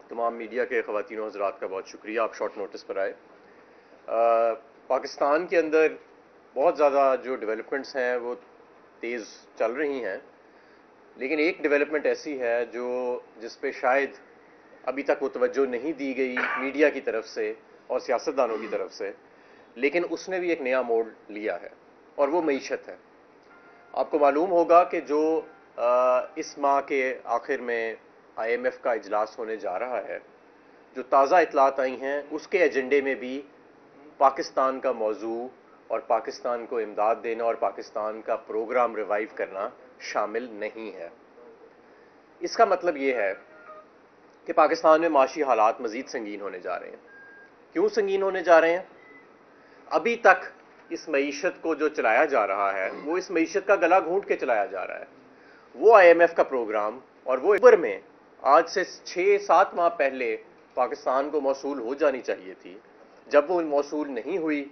تمام میڈیا کے خواتین و حضرات کا بہت شکریہ، آپ شارٹ نوٹس پر آئے۔ پاکستان کے اندر بہت زیادہ جو ڈیولپمنٹس ہیں وہ تیز چل رہی ہیں، لیکن ایک ڈیولپمنٹ ایسی ہے جس پہ شاید ابھی تک وہ توجہ نہیں دی گئی میڈیا کی طرف سے اور سیاستدانوں کی طرف سے، لیکن اس نے بھی ایک نیا موڑ لیا ہے، اور وہ معیشت ہے۔ آپ کو معلوم ہوگا کہ جو اس ماہ کے آخر میں آئی ایم ایف کا اجلاس ہونے جا رہا ہے، جو تازہ اطلاعات آئی ہیں اس کے ایجنڈے میں بھی پاکستان کا موضوع اور پاکستان کو امداد دینا اور پاکستان کا پروگرام ریوائیو کرنا شامل نہیں ہے۔ اس کا مطلب یہ ہے کہ پاکستان میں معاشی حالات مزید سنگین ہونے جا رہے ہیں۔ کیوں سنگین ہونے جا رہے ہیں؟ ابھی تک اس معیشت کو جو چلایا جا رہا ہے وہ اس معیشت کا گلا گھونٹ کے چلایا جا رہا ہے۔ وہ آئی ایم ایف کا پروگرام اور وہ اوپر میں آج سے 6-7 ماہ پہلے پاکستان کو موصول ہو جانی چاہیے تھی، جب وہ موصول نہیں ہوئی،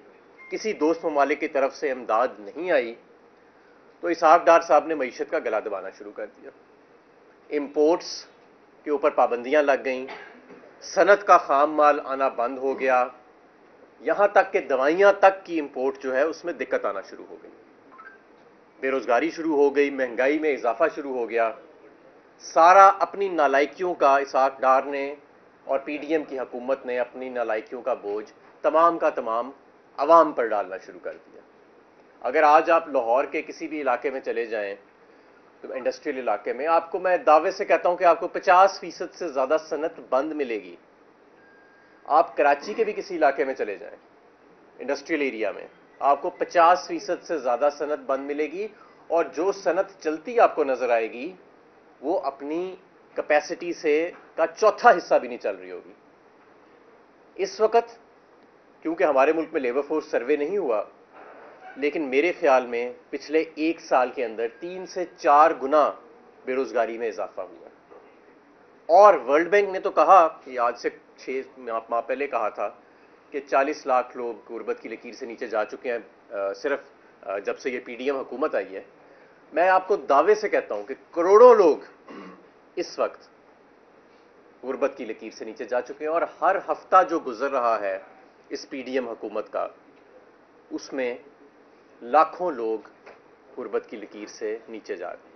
کسی دوست ممالک کی طرف سے امداد نہیں آئی، تو اسحاق ڈار صاحب نے معیشت کا گلا دبانا شروع کر دیا۔ امپورٹس کے اوپر پابندیاں لگ گئیں، صنعت کا خام مال آنا بند ہو گیا، یہاں تک کہ دوائیاں تک کی امپورٹ جو ہے اس میں دقت آنا شروع ہو گئی، بے روزگاری شروع ہو گئی، مہنگائی میں اضافہ شروع ہو گیا۔ سارا اپنی نالائکیوں کا اسحاق ڈار نے اور پی ڈی ایم کی حکومت نے اپنی نالائکیوں کا بوجھ تمام کا تمام عوام پر ڈالنا شروع کر دیا۔ اگر آج آپ لاہور کے کسی بھی علاقے میں چلے جائیں، تو انڈسٹریل علاقے میں، آپ کو میں دعوے سے کہتا ہوں کہ آپ کو 50% سے زیادہ صنعت بند ملے گی۔ آپ کراچی کے بھی کسی علاقے میں چلے جائیں انڈسٹریل ایریا میں، آپ کو 50% سے زیادہ صنعت بند ملے گی، اور جو صنعت چلتی آپ کو نظر آئے گی وہ اپنی کیپیسٹی سے کا چوتھا حصہ بھی نہیں چل رہی ہوگی۔ اس وقت کیونکہ ہمارے ملک میں لیبر فورس سروے نہیں ہوا، لیکن میرے خیال میں پچھلے 1 سال کے اندر 3 سے 4 گنا بے روزگاری میں اضافہ ہوا ہے۔ اور ورلڈ بینک نے تو کہا کہ آج سے 6 ماہ پہلے کہا تھا کہ 40 لاکھ لوگ غربت کی لکیر سے نیچے جا چکے ہیں صرف جب سے یہ پی ڈی ایم حکومت آئی ہے۔ میں آپ کو دعوے سے کہتا ہوں کہ کروڑوں لوگ اس وقت غربت کی لکیر سے نیچے جا چکے ہیں، اور ہر ہفتہ جو گزر رہا ہے اس پی ڈی ایم حکومت کا، اس میں لاکھوں لوگ غربت کی لکیر سے نیچے جا رہے ہیں۔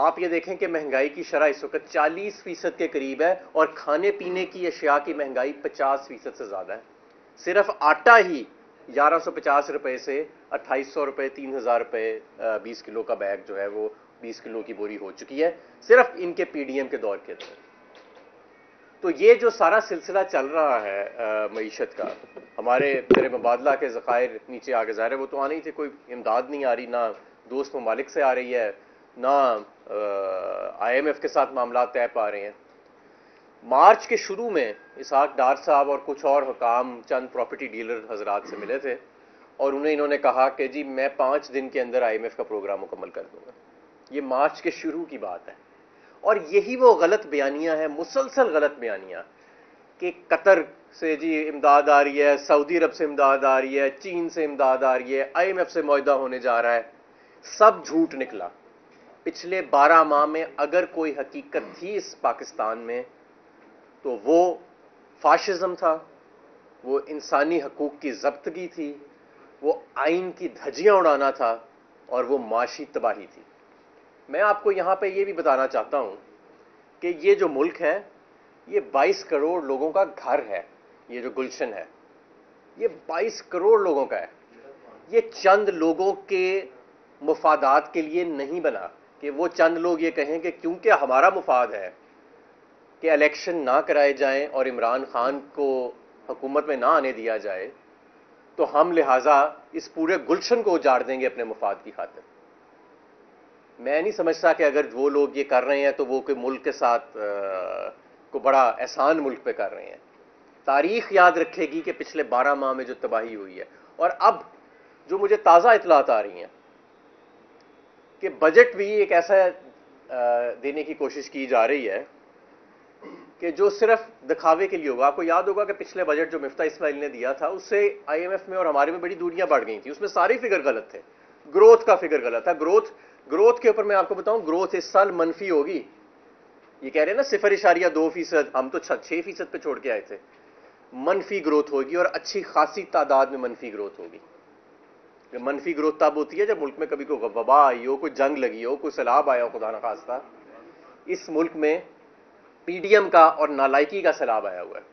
آپ یہ دیکھیں کہ مہنگائی کی شرح اس وقت 40% کے قریب ہے، اور کھانے پینے کی اشیاء کی مہنگائی 50% سے زیادہ ہے۔ صرف آٹا ہی 1150 روپے سے 2800 روپے، 3000 روپے 20 کلو کا بیگ جو ہے وہ 20 کلو کی بوری ہو چکی ہے، صرف ان کے پی ڈی ایم کے دور کے اندر۔ تو یہ جو سارا سلسلہ چل رہا ہے معیشت کا، ہمارے زیر مبادلہ کے ذخائر نیچے آگے ظاہر ہے وہ تو آنے ہی تھے، کوئی امداد نہیں آ رہی، نہ دوست ممالک سے آ رہی ہے، نہ آئی ایم ایف کے ساتھ معاملات طے پا رہے ہیں۔ مارچ کے شروع میں اسحاق ڈار صاحب اور کچھ اور حکام چند پراپرٹی ڈیلر حضرات سے ملے تھے، اور انہوں نے کہا کہ جی میں 5 دن کے اندر آئی ایم ایف کا پروگرام مکمل کر دوں گا۔ یہ مارچ کے شروع کی بات ہے، اور یہی وہ غلط بیانیاں ہیں، مسلسل غلط بیانیاں، کہ قطر سے جی امداد آ رہی ہے، سعودی عرب سے امداد آ رہی ہے، چین سے امداد آ رہی ہے، آئی ایم ایف سے معاہدہ ہونے جا رہا ہے، سب جھوٹ نکلا۔ پچھلے 12 ماہ میں اگر کوئی حقیقت تھی اس پاکستان میں تو وہ فاشزم تھا، وہ انسانی حقوق کی ضبطگی تھی، وہ آئین کی دھجیاں اڑانا تھا، اور وہ معاشی تباہی تھی۔ میں آپ کو یہاں پہ یہ بھی بتانا چاہتا ہوں کہ یہ جو ملک ہے یہ 22 کروڑ لوگوں کا گھر ہے، یہ جو گلشن ہے یہ 22 کروڑ لوگوں کا ہے۔ یہ چند لوگوں کے مفادات کے لیے نہیں بنا کہ وہ چند لوگ یہ کہیں کہ کیونکہ ہمارا مفاد ہے کہ الیکشن نہ کرائے جائیں اور عمران خان کو حکومت میں نہ آنے دیا جائے، تو ہم لہٰذا اس پورے گلشن کو اجاڑ دیں گے اپنے مفاد کی خاطر۔ میں نہیں سمجھتا کہ اگر وہ لوگ یہ کر رہے ہیں تو وہ کوئی ملک کے ساتھ کو بڑا احسان ملک پہ کر رہے ہیں۔ تاریخ یاد رکھے گی کہ پچھلے 12 ماہ میں جو تباہی ہوئی ہے، اور اب جو مجھے تازہ اطلاعات آ رہی ہیں کہ بجٹ بھی ایک ایسا دینے کی کوشش کی جا رہی ہے کہ جو صرف دکھاوے کے لیے ہوگا۔ آپ کو یاد ہوگا کہ پچھلے بجٹ جو مفتاح اسماعیل نے دیا تھا اس سے آئی ایم ایف میں اور ہمارے میں بڑی دوریاں بڑھ گئی تھیں، اس میں سارے فگر غلط تھے۔ گروتھ کا فگر غلط تھا، گروتھ کے اوپر میں آپ کو بتاؤں، گروتھ اس سال منفی ہوگی، یہ کہہ رہے ہیں نا 0.2%، ہم تو 6% پہ چھوڑ کے آئے تھے، منفی گروتھ ہوگی اور اچھی خاصی تعداد میں منفی گروتھ ہوگی. منفی گروتھ تب ہوتی ہے جب ملک میں کبھی کوئی وبا آئی ہو، کوئی جنگ لگی ہو، کوئی سیلاب آیا ہو خدا نخواستہ. اس ملک میں پی ڈی ایم کا اور نالائکی کا سیلاب آیا ہوا ہے.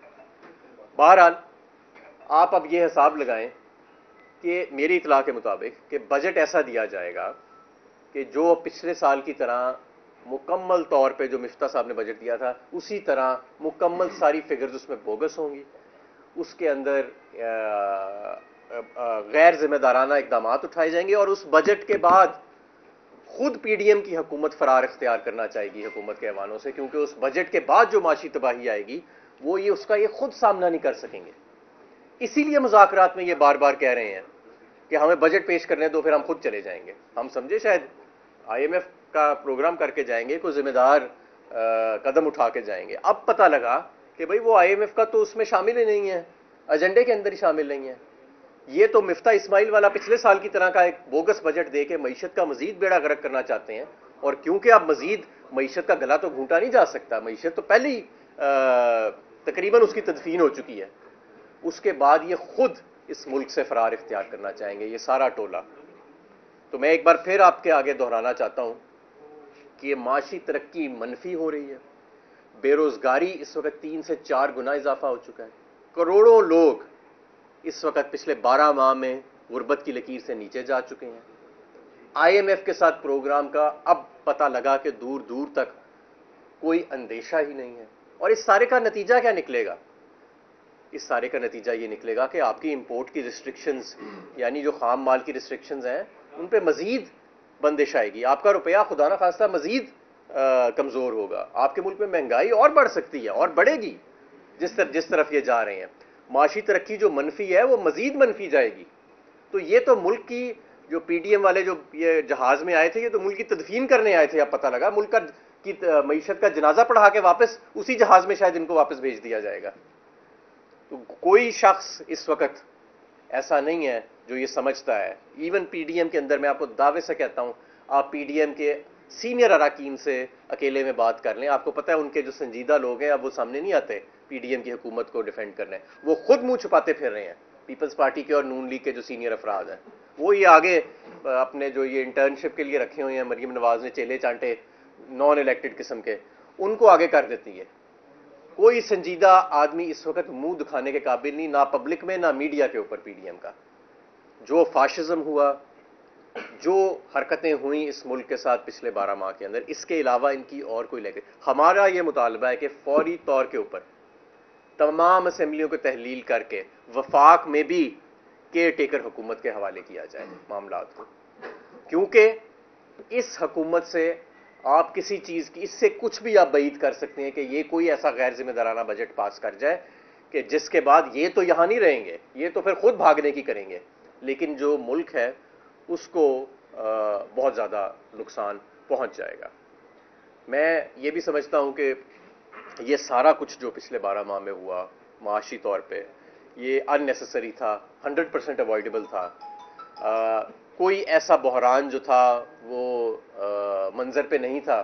بہرحال آپ اب یہ حساب لگائیں کہ میری اطلاع کے مطابق کہ بجٹ ایسا دیا جائے گا کہ جو پچھلے سال کی طرح مکمل طور پہ جو مفتاح صاحب نے بجٹ دیا تھا اسی طرح مکمل ساری فگرز اس میں بوگس ہوں گی. اس کے اندر غیر ذمہ دارانہ اقدامات اٹھائے جائیں گے، اور اس بجٹ کے بعد خود پی ڈی ایم کی حکومت فرار اختیار کرنا چاہے گی حکومت کے ایوانوں سے، کیونکہ اس بجٹ کے بعد جو معاشی تباہی آئے گی وہ اس کا خود سامنا نہیں کر سکیں گے. اسی لیے مذاکرات میں یہ بار بار کہہ رہے ہیں کہ ہمیں بجٹ پیش کرنے دو پھر ہم خود چلے جائیں گے. ہم سمجھے شاید آئی ایم ایف کا پروگرام کر کے جائیں گے، کوئی ذمہ دار قدم اٹھا کے جائیں گے. اب پتہ لگا کہ بھئی وہ آئی ایم ایف کا تو اس میں شامل ہی نہیں ہے، ایجنڈے کے اندر ہی شامل نہیں ہے. یہ تو مفتاح اسماعیل والا پچھلے سال کی طرح کا ایک بوگس بجٹ دے کے معیشت کا مزید بیڑا غرق کرنا چاہتے ہیں. اور کیونکہ اب مزید معیشت کا گلا تو گھونٹا نہیں جا سکتا، معیشت تو پہلے ہی تقریباً اس کی تدفین ہو چکی ہے، اس کے بعد یہ خود اس ملک سے فرار اختیار کرنا چاہیں گے یہ سارا ٹولہ. تو میں ایک بار پھر آپ کے آگے دہرانا چاہتا ہوں کہ یہ معاشی ترقی منفی ہو رہی ہے، بے روزگاری اس وقت 3 سے 4 گنا اضافہ ہو چکا ہے، کروڑوں لوگ اس وقت پچھلے 12 ماہ میں غربت کی لکیر سے نیچے جا چکے ہیں. آئی ایم ایف کے ساتھ پروگرام کا اب پتہ لگا کہ دور دور تک کوئی اندیشہ ہی نہیں ہے. اور اس سارے کا نتیجہ کیا نکلے گا؟ اس سارے کا نتیجہ یہ نکلے گا کہ آپ کی امپورٹ کی ریسٹرکشنز، یعنی جو خام مال کی ریسٹرکشنز ہیں ان پہ مزید بندش آئے گی. آپ کا روپیہ خدا نخواستہ مزید کمزور ہوگا. آپ کے ملک میں مہنگائی اور بڑھ سکتی ہے اور بڑھے گی جس طرف یہ جا رہے ہیں. معاشی ترقی جو منفی ہے وہ مزید منفی جائے گی. تو یہ تو ملک کی جو پی ڈی ایم والے جو یہ جہاز میں آئے تھے یہ تو ملک کی تدفین کرنے آئے تھے. اب پتہ لگا ملک کی معیشت کا جنازہ پڑھا کے واپس اسی جہاز میں شاید ان کو واپس بھیج دیا جائے گا. تو کوئی شخص اس وقت ایسا نہیں ہے جو یہ سمجھتا ہے. ایون پی ڈی ایم کے اندر میں آپ کو دعوے سے کہتا ہوں، آپ پی ڈی ایم کے سینئر اراکین سے اکیلے میں بات کر لیں، آپ کو پتہ ہے ان کے جو سنجیدہ لوگ ہیں اب وہ سامنے نہیں آتے پی ڈی ایم کی حکومت کو ڈیفینڈ کرنے. وہ خود منہ چھپاتے پھر رہے ہیں. پیپلز پارٹی کے اور نون لیگ کے جو سینئر افراد ہیں وہ یہ آگے اپنے جو یہ انٹرنشپ کے لیے رکھے ہوئے ہیں مریم نواز نے چیلے چانٹے نان الیکٹڈ قسم کے، ان کو آگے کر دیتی ہے. کوئی سنجیدہ آدمی اس وقت منہ دکھانے کے قابل نہیں، نہ پبلک میں نہ میڈیا کے اوپر. پی ڈی ایم کا جو فاشزم ہوا، جو حرکتیں ہوئیں اس ملک کے ساتھ پچھلے 12 ماہ کے اندر، اس کے علاوہ ان کی اور کوئی لے کے ہمارا یہ مطالبہ ہے کہ فوری طور کے اوپر تمام اسمبلیوں کو تحلیل کر کے وفاق میں بھی کیئر ٹیکر حکومت کے حوالے کیا جائے معاملات کو. کیونکہ اس حکومت سے آپ کسی چیز کی، اس سے کچھ بھی آپ بعید کر سکتے ہیں کہ یہ کوئی ایسا غیر ذمہ دارانہ بجٹ پاس کر جائے کہ جس کے بعد یہ تو یہاں نہیں رہیں گے، یہ تو پھر خود بھاگنے کی کریں گے، لیکن جو ملک ہے اس کو بہت زیادہ نقصان پہنچ جائے گا. میں یہ بھی سمجھتا ہوں کہ یہ سارا کچھ جو پچھلے 12 ماہ میں ہوا معاشی طور پہ یہ ان نیسیسری تھا، 100% اوائڈیبل تھا. کوئی ایسا بحران جو تھا وہ منظر پہ نہیں تھا.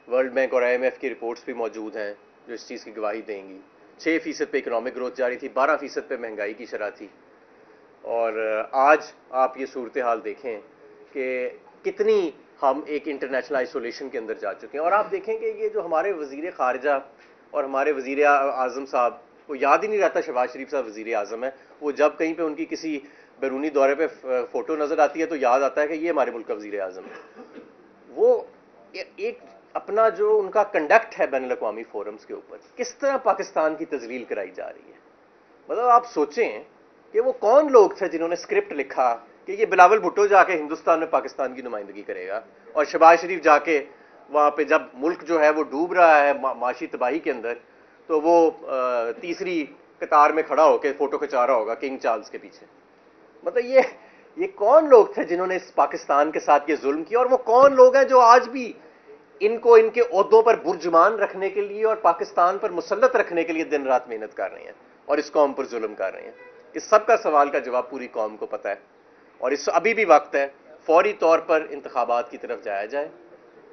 ورلڈ بینک اور آئی ایم ایف کی رپورٹس بھی موجود ہیں جو اس چیز کی گواہی دیں گی. 6% پہ اکنامک گروتھ جاری تھی، 12% پہ مہنگائی کی شرح تھی. اور آج آپ یہ صورتحال دیکھیں کہ کتنی ہم ایک انٹرنیشنل آئسولیشن کے اندر جا چکے ہیں. اور آپ دیکھیں کہ یہ جو ہمارے وزیر خارجہ اور ہمارے وزیر اعظم صاحب، وہ یاد ہی نہیں رہتا شہباز شریف صاحب وزیر اعظم ہے، وہ جب کہیں پہ ان کی کسی بیرونی دورے پہ فوٹو نظر آتی ہے تو یاد آتا ہے کہ یہ ہمارے ملک کا وزیر اعظم ہے. وہ ایک اپنا جو ان کا کنڈکٹ ہے بین الاقوامی فورمز کے اوپر، کس طرح پاکستان کی تذلیل کرائی جا رہی ہے. مطلب آپ سوچیں کہ وہ کون لوگ تھے جنہوں نے اسکرپٹ لکھا کہ یہ بلاول بھٹو جا کے ہندوستان میں پاکستان کی نمائندگی کرے گا، اور شہباز شریف جا کے وہاں پہ جب ملک جو ہے وہ ڈوب رہا ہے معاشی تباہی کے اندر تو وہ تیسری قطار میں کھڑا ہو کے فوٹو کھچا رہا ہوگا کنگ چارلز کے پیچھے. مطلب یہ کون لوگ تھے جنہوں نے اس پاکستان کے ساتھ یہ ظلم کیا، اور وہ کون لوگ ہیں جو آج بھی ان کو ان کے عہدوں پر برجمان رکھنے کے لیے اور پاکستان پر مسلط رکھنے کے لیے دن رات محنت کر رہے ہیں اور اس قوم پر ظلم کر رہے ہیں. اس سب کا سوال کا جواب پوری قوم کو پتہ ہے. اور اس ابھی بھی وقت ہے، فوری طور پر انتخابات کی طرف جایا جائے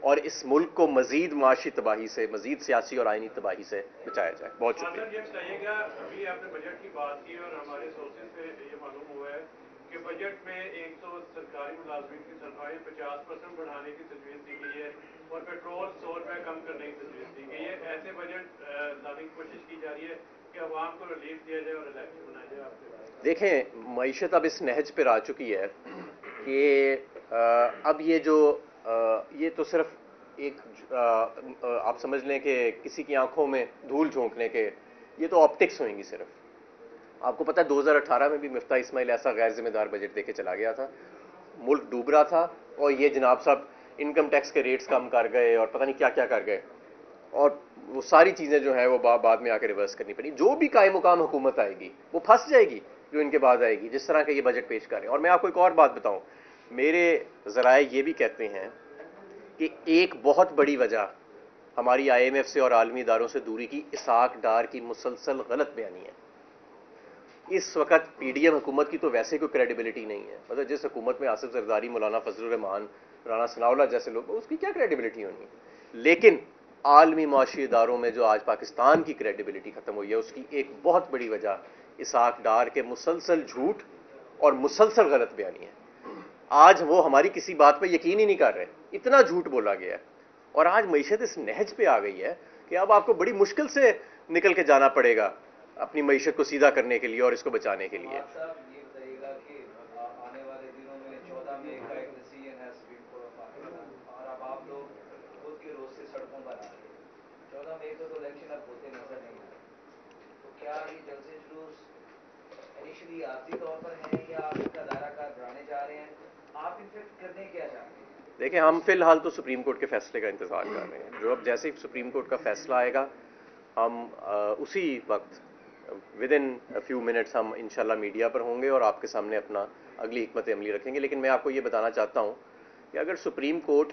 اور اس ملک کو مزید معاشی تباہی سے، مزید سیاسی اور آئینی تباہی سے بچایا جائے. بہت شکریہ. یہ بتائیے گا، ابھی آپ نے بجٹ کی بات کی اور ہمارے سورسز سے یہ معلوم ہوا ہے کہ بجٹ میں 100 سرکاری ملازمین کی تنخواہیں 50% بڑھانے کی تجویز دی گئی ہے اور پیٹرول 100 روپے کم کرنے کی تجویز دی گئی ہے. ایسے بجٹ لانے کی کوشش کی جا رہی ہے کہ عوام کو ریلیف دیا جائے اور الیکشن بنایا جائے. آپ سے دیکھیں، معیشت اب اس نہج پر آ چکی ہے کہ اب یہ تو صرف ایک آپ سمجھ لیں کہ کسی کی آنکھوں میں دھول جھونکنے کے یہ تو آپٹکس ہوئیں گی صرف. آپ کو پتہ ہے 2018 میں بھی مفتاح اسماعیل ایسا غیر ذمہ دار بجٹ دے کے چلا گیا تھا، ملک ڈوب رہا تھا اور یہ جناب صاحب انکم ٹیکس کے ریٹس کم کر گئے اور پتہ نہیں کیا کیا کر گئے، اور وہ ساری چیزیں جو ہیں وہ بعد میں آ کے ریورس کرنی پڑی. جو بھی قائم مقام حکومت آئے گی وہ پھنس جائے گی جو ان کے بعد آئے گی، جس طرح کا یہ بجٹ پیش کر رہے ہیں. اور میں آپ کو ایک اور بات بتاؤں، میرے ذرائع یہ بھی کہتے ہیں کہ ایک بہت بڑی وجہ ہماری آئی ایم ایف سے اور عالمی اداروں سے دوری کی اسحاق ڈار کی مسلسل غلط بیانی ہے. اس وقت پی ڈی ایم حکومت کی تو ویسے کوئی کریڈیبلٹی نہیں ہے. مطلب جس حکومت میں آصف زرداری، مولانا فضل الرحمان، رانا ثناء اللہ جیسے لوگ، اس کی کیا کریڈیبلٹی ہونی ہے؟ لیکن عالمی معاشی اداروں میں جو آج پاکستان کی کریڈیبلٹی ختم ہوئی ہے، اس کی ایک بہت بڑی وجہ اسحاق ڈار کے مسلسل جھوٹ اور مسلسل غلط بیانی ہے. آج وہ ہماری کسی بات پہ یقین ہی نہیں کر رہے، اتنا جھوٹ بولا گیا ہے. اور آج معیشت اس نہج پہ آ گئی ہے کہ اب آپ کو بڑی مشکل سے نکل کے جانا پڑے گا اپنی معیشت کو سیدھا کرنے کے لیے اور اس کو بچانے کے لیے. یہ بتائیے گا کہ آنے والے دنوں میں 14 مئی کا ایک ڈیسیژن ہے سپریم کورٹ آف پاکستان، اور اب آپ لوگ خود کے روز سے سڑکوں پر آ رہے ہیں. 14 مئی کو تو الیکشن اب ہوتے نظر نہیں آ رہے، تو کیا یہ جلسے جلوس انیشلی عارضی طور پر ہیں یا آپ ان کا دائرہ کار بڑھانے جا رہے ہیں؟ آپ ان سے کرنے کیا چاہتے ہیں؟ دیکھیں، ہم فی الحال تو سپریم کورٹ کے فیصلے کا انتظار کر رہے ہیں. جو اب جیسے ہی سپریم کورٹ کا فیصلہ آئے گا ہم اسی وقت ود ان فیو منٹس ہم انشاءاللہ میڈیا پر ہوں گے اور آپ کے سامنے اپنا اگلی حکمت عملی رکھیں گے. لیکن میں آپ کو یہ بتانا چاہتا ہوں کہ اگر سپریم کورٹ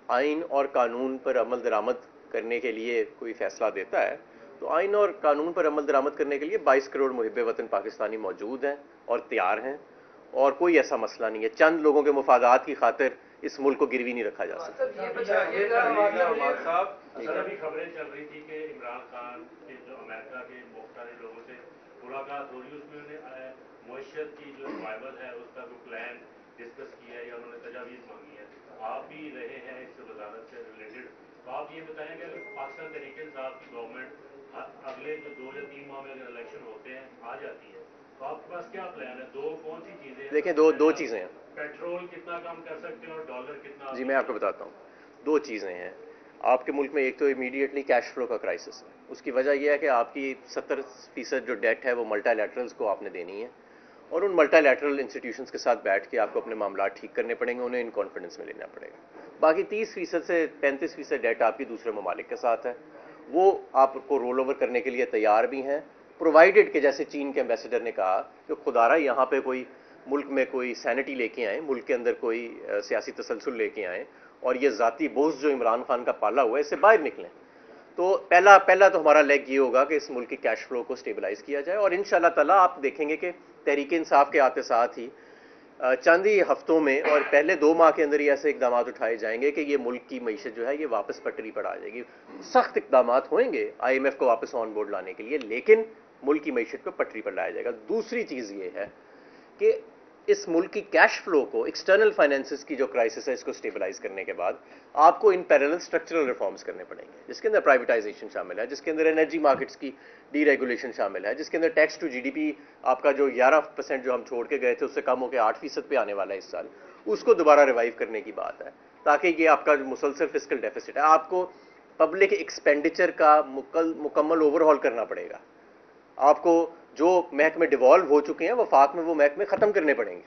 آئین اور قانون پر عمل درآمد کرنے کے لیے کوئی فیصلہ دیتا ہے تو آئین اور قانون پر عمل درآمد کرنے کے لیے 22 کروڑ محب وطن پاکستانی موجود ہیں اور تیار ہیں، اور کوئی ایسا مسئلہ نہیں ہے. چند لوگوں کے مفادات کی خاطر اس ملک کو گروی نہیں رکھا جا سکتا. سر ابھی خبریں چل رہی تھی کہ عمران خان کے جو امریکہ کے مختلف لوگوں سے ملاقات ہو رہی ہے، اس میں انہوں نے معیشت کی جو ریوائول ہے اس کا کوئی پلان ڈسکس کیا ہے یا انہوں نے تجاویز مانگی ہے. آپ بھی رہے ہیں اس وزارت سے ریلیٹڈ، تو آپ یہ بتائیں کہ اگر پاکستان تحریک انصاف کی گورنمنٹ اگلے جو 2 یا 3 ماہ میں اگر الیکشن ہوتے ہیں آ جاتی ہے تو آپ کے پاس کیا پلان ہے؟ کون سی چیزیں؟ دیکھیں، دو چیزیں ہیں. پیٹرول کتنا کم کر سکتے ہیں اور ڈالر کتنا؟ جی میں آپ کو بتاتا ہوں. 2 چیزیں ہیں آپ کے ملک میں. ایک تو امیڈیٹلی کیش فلو کا کرائسس ہے. اس کی وجہ یہ ہے کہ آپ کی 70% جو ڈیٹ ہے وہ ملٹا لیٹرلز کو آپ نے دینی ہے، اور ان ملٹا لیٹرل انسٹیٹیوشنز کے ساتھ بیٹھ کے آپ کو اپنے معاملات ٹھیک کرنے پڑیں گے، انہیں ان کانفیڈنس میں لینا پڑے گا. باقی 30% سے 35% ڈیٹ آپ کی دوسرے ممالک کے ساتھ ہے، وہ آپ کو رول اوور کرنے کے لیے تیار بھی ہیں، پرووائڈڈ کہ جیسے چین کے ایمبیسڈر نے کہا کہ خدا را یہاں پہ کوئی ملک میں کوئی سینٹی لے کے آئیں، ملک کے اندر کوئی سیاسی تسلسل لے کے آئیں، اور یہ ذاتی بوجھ جو عمران خان کا پالا ہوا ہے اس سے باہر نکلیں. تو پہلا تو ہمارا لیگ یہ ہوگا کہ اس ملک کی کیش فلو کو سٹیبلائز کیا جائے، اور انشاءاللہ تعالیٰ آپ دیکھیں گے کہ تحریک انصاف کے آتے ساتھ ہی چند ہی ہفتوں میں اور پہلے 2 ماہ کے اندر ہی ایسے اقدامات اٹھائے جائیں گے کہ یہ ملک کی معیشت جو ہے یہ واپس پٹری پر آ جائے گی. سخت اقدامات ہوئیں گے آئی ایم ایف کو واپس آن بورڈ لانے کے لیے، لیکن ملک کی معیشت کو پٹری پر لایا جائے گا. دوسری چیز یہ ہے کہ اس ملک کی کیش فلو کو، ایکسٹرنل فائنینسز کی جو کرائسس ہے اس کو سٹیبلائز کرنے کے بعد آپ کو ان پیرلل اسٹرکچرل ریفارمز کرنے پڑیں گے، جس کے اندر پرائیویٹائزیشن شامل ہے، جس کے اندر انرجی مارکیٹس کی ڈی ریگولیشن شامل ہے، جس کے اندر tax to G D P آپ کا جو 11% جو ہم چھوڑ کے گئے تھے اس سے کم ہو کے 8% پہ آنے والا ہے اس سال، اس کو دوبارہ ریوائیو کرنے کی بات ہے، تاکہ یہ آپ کا جو مسلسل فسکل ڈیفیسٹ ہے، آپ کو پبلک ایکسپینڈیچر کا مکمل اوور ہال کرنا پڑے گا. آپ کو جو محکمے ڈیوالو ہو چکے ہیں وفاق میں وہ محکمے ختم کرنے پڑیں گے،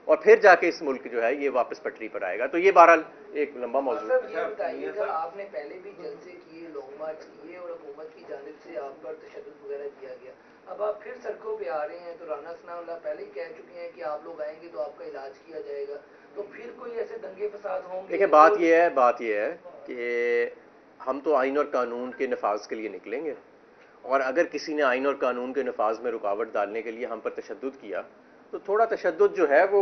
اور پھر جا کے اس ملک جو ہے یہ واپس پٹری پر آئے گا. تو یہ بہرحال ایک لمبا موضوع ہے. یہ بتائیے گا، آپ نے پہلے بھی جلسے کیے، لانگ مارچ کیے اور حکومت کی جانب سے آپ پر تشدد وغیرہ کیا گیا، اب آپ پھر سڑکوں پہ آ رہے ہیں تو رانا ثناء اللہ پہلے ہی کہہ چکے ہیں کہ آپ لوگ آئیں گے تو آپ کا علاج کیا جائے گا، تو پھر کوئی ایسے دنگے فساد ہوں گے؟ دیکھیں، بات یہ ہے کہ ہم تو آئین اور قانون کے نفاذ کے لیے نکلیں گے، اور اگر کسی نے آئین اور قانون کے نفاذ میں رکاوٹ ڈالنے کے لیے ہم پر تشدد کیا تو تھوڑا تشدد جو ہے وہ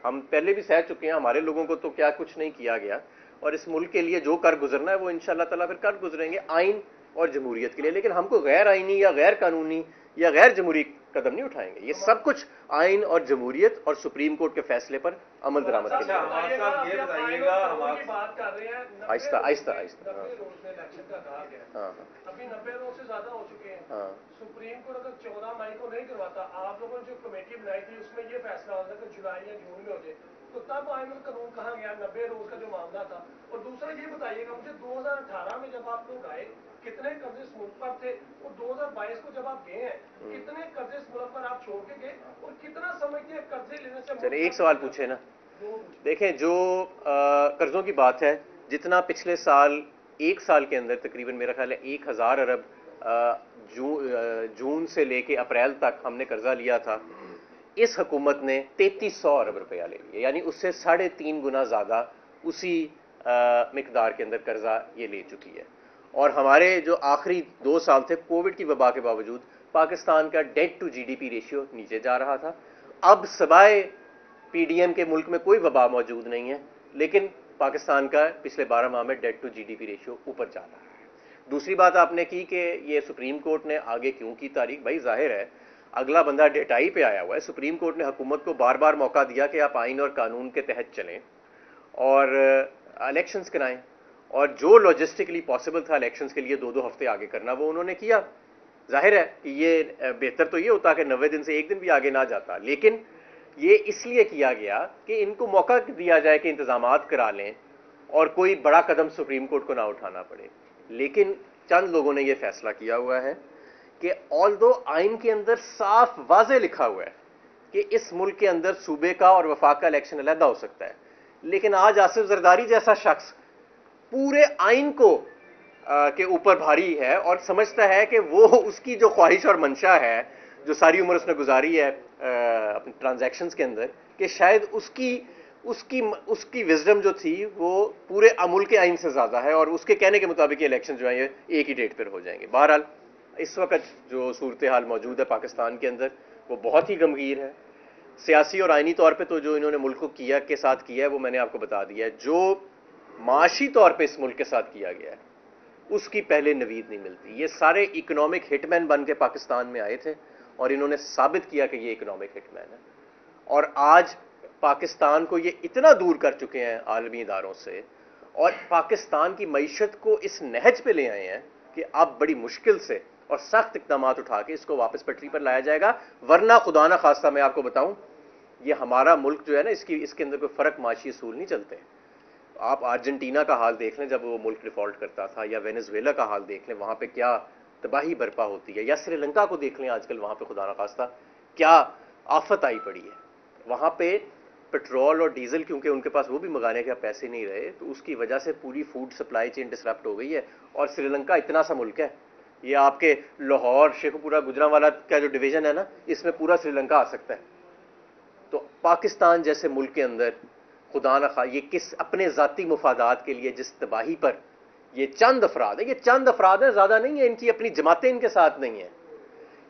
ہم پہلے بھی سہ چکے ہیں. ہمارے لوگوں کو تو کیا کچھ نہیں کیا گیا، اور اس ملک کے لیے جو کر گزرنا ہے وہ انشاءاللہ تعالیٰ پھر کر گزریں گے آئین اور جمہوریت کے لیے. لیکن ہم کو غیر آئینی یا غیر قانونی یا غیر جمہوری قدم نہیں اٹھائیں گے. یہ سب کچھ آئین اور جمہوریت اور سپریم کورٹ کے فیصلے پر عمل درآمد کے لیے. آہستہ آہستہ آہستہ. ہاں ابھی 90 روز سے زیادہ ہو چکے ہیں. ہاں سپریم کورٹ اگر 14 مئی کو نہیں کرواتا, آپ لوگوں نے جو کمیٹی بنائی تھی اس میں یہ فیصلہ ہوتا کہ جولائی یا جون میں ہو جائے, تو تب آئین القانون کہاں گیا 90 روز کا جو معاملہ تھا؟ اور دوسرا یہ بتائیے گا مجھے 2018 میں جب آپ لوگ آئے کتنے قرضے اس ملک پر تھے, اور 2022 کو جب آپ گئے ہیں کتنے قرضے اس ملک پر آپ چھوڑ کے گئے, اور کتنا سمجھتے ہیں قرضے لینے سے؟ چلے ایک سوال پوچھے نا. دیکھیں جو قرضوں کی بات ہے, جتنا پچھلے سال ایک سال کے اندر تقریباً میرا خیال ہے 1000 ارب جون سے لے کے اپریل تک ہم نے قرضہ لیا تھا, اس حکومت نے 3300 ارب روپیہ لے لیا, یعنی اس سے 3.5 گنا زیادہ اسی مقدار کے اندر قرضہ یہ لے چکی ہے. اور ہمارے جو آخری 2 سال تھے کووڈ کی وبا کے باوجود پاکستان کا ڈیٹ ٹو جی ڈی پی ریشیو نیچے جا رہا تھا. اب سوائے پی ڈی ایم کے ملک میں کوئی وبا موجود نہیں ہے, لیکن پاکستان کا پچھلے 12 ماہ میں ڈیٹ ٹو جی ڈی پی ریشیو اوپر جا رہا ہے. دوسری بات آپ نے کی کہ یہ سپریم کورٹ نے آگے کیوں کی تاریخ, بھائی ظاہر ہے اگلا بندہ ڈیٹائی پہ آیا ہوا ہے. سپریم کورٹ نے حکومت کو بار بار موقع دیا کہ آپ آئین اور قانون کے تحت چلیں اور الیکشنز کرائیں, اور جو لاجسٹکلی پاسبل تھا الیکشنز کے لیے 2 ہفتے آگے کرنا وہ انہوں نے کیا. ظاہر ہے کہ یہ بہتر تو یہ ہوتا کہ 90 دن سے 1 دن بھی آگے نہ جاتا, لیکن یہ اس لیے کیا گیا کہ ان کو موقع دیا جائے کہ انتظامات کرا لیں اور کوئی بڑا قدم سپریم کورٹ کو نہ اٹھانا پڑے. لیکن چند لوگوں نے یہ فیصلہ کیا ہوا ہے کہ آلدو آئین کے اندر صاف واضح لکھا ہوا ہے کہ اس ملک کے اندر صوبے کا اور وفاق کا الیکشن علیحدہ ہو سکتا ہے, لیکن آج آصف زرداری جیسا شخص پورے آئین کو کے اوپر بھاری ہے اور سمجھتا ہے کہ وہ اس کی جو خواہش اور منشا ہے جو ساری عمر اس نے گزاری ہے اپنے ٹرانزیکشنز کے اندر, کہ شاید اس کی وزڈم جو تھی وہ پورے ملک کے آئین سے زیادہ ہے, اور اس کے کہنے کے مطابق یہ الیکشن جو ہیں یہ ایک ہی ڈیٹ پر ہو جائیں گے. بہرحال اس وقت جو صورتحال موجود ہے پاکستان کے اندر وہ بہت ہی گمگیر ہے. سیاسی اور آئینی طور پہ تو جو انہوں نے ملک کو کے ساتھ کیا ہے وہ میں نے آپ کو بتا دیا ہے. جو معاشی طور پہ اس ملک کے ساتھ کیا گیا ہے اس کی پہلے نوید نہیں ملتی. یہ سارے اکنامک ہٹ مین بن کے پاکستان میں آئے تھے اور انہوں نے ثابت کیا کہ یہ اکنامک ہٹ مین ہے, اور آج پاکستان کو یہ اتنا دور کر چکے ہیں عالمی اداروں سے, اور پاکستان کی معیشت کو اس نہج پہ لے آئے ہیں کہ اب بڑی مشکل سے اور سخت اقدامات اٹھا کے اس کو واپس پٹری پر لایا جائے گا, ورنہ خدا نہ خواستہ میں آپ کو بتاؤں یہ ہمارا ملک جو ہے نا اس کے اندر کوئی فرق معاشی اصول نہیں چلتے. آپ ارجنٹینا کا حال دیکھ لیں جب وہ ملک ڈیفالٹ کرتا تھا, یا وینزویلا کا حال دیکھ لیں وہاں پہ کیا تباہی برپا ہوتی ہے, یا سری لنکا کو دیکھ لیں آج کل وہاں پہ خدا نہ خواستہ کیا آفت آئی پڑی ہے. وہاں پہ پیٹرول اور ڈیزل کیونکہ ان کے پاس وہ بھی منگانے کے پیسے نہیں رہے, تو اس کی وجہ سے پوری فوڈ سپلائی چین ڈسرپٹ ہو گئی ہے. اور سری لنکا اتنا سا ملک ہے, یہ آپ کے لاہور شیخو پورہ گجرانوالا کا جو ڈویژن ہے نا اس میں پورا سری لنکا آ سکتا ہے. تو پاکستان جیسے ملک کے اندر خدا نہ خواہ یہ کس اپنے ذاتی مفادات کے لیے جس تباہی پر یہ چند افراد ہیں, یہ چند افراد ہیں, زیادہ نہیں ہیں, ان کی اپنی جماعتیں ان کے ساتھ نہیں ہیں,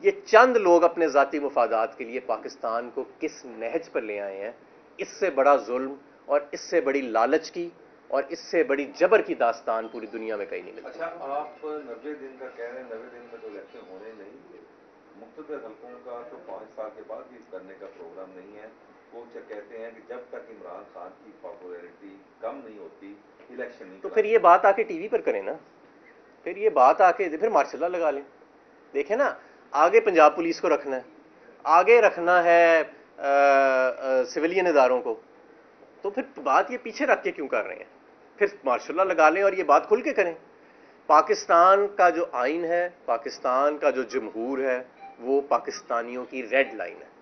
یہ چند لوگ اپنے ذاتی مفادات کے لیے پاکستان کو کس نہج پر لے آئے ہیں. اس سے بڑا ظلم اور اس سے بڑی لالچ کی اور اس سے بڑی جبر کی داستان پوری دنیا میں کہیں نہیں ملتی. اچھا آپ 90 دن کا کہہ رہے ہیں, 90 دن میں تو الیکشن ہونے نہیں, مقتدر حلقوں کا تو 5 سال کے بعد بھی کرنے کا پروگرام نہیں ہے. وہ کہتے ہیں کہ جب تک عمران خان کی پاپولیرٹی کم نہیں ہوتی الیکشن نہیں. تو پھر یہ بات آ کے ٹی وی پر کریں نا, پھر یہ بات آ کے پھر مارشل لا لگا لیں. دیکھیں نا آگے پنجاب پولیس کو رکھنا ہے, آگے رکھنا ہے سویلین اداروں کو, تو پھر بات یہ پیچھے رکھ کے کیوں کر رہے ہیں؟ پھر مارشل لا لگا لیں اور یہ بات کھل کے کریں. پاکستان کا جو آئین ہے, پاکستان کا جو جمہور ہے, وہ پاکستانیوں کی ریڈ لائن ہے,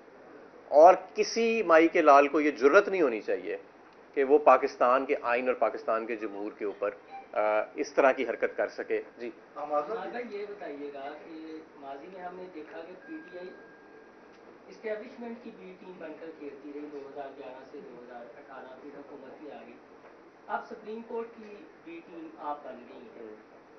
اور کسی مائی کے لال کو یہ جرت نہیں ہونی چاہیے کہ وہ پاکستان کے آئین اور پاکستان کے جمہور کے اوپر اس طرح کی حرکت کر سکے. جی یہ بتائیے گا کہ ماضی میں ہم نے دیکھا کہ پی ٹی آئی اسٹیبلشمنٹ کی بی ٹیم بن کر کھیلتی رہی 2011 سے 2018, پھر حکومت میں آ گئی. اب سپریم کورٹ کی بی ٹیم آپ بن گئی ہیں,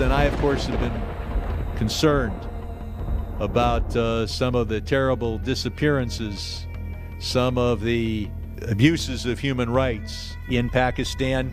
And I, of course, have been concerned about some of the terrible disappearances, some of the abuses of human rights in Pakistan.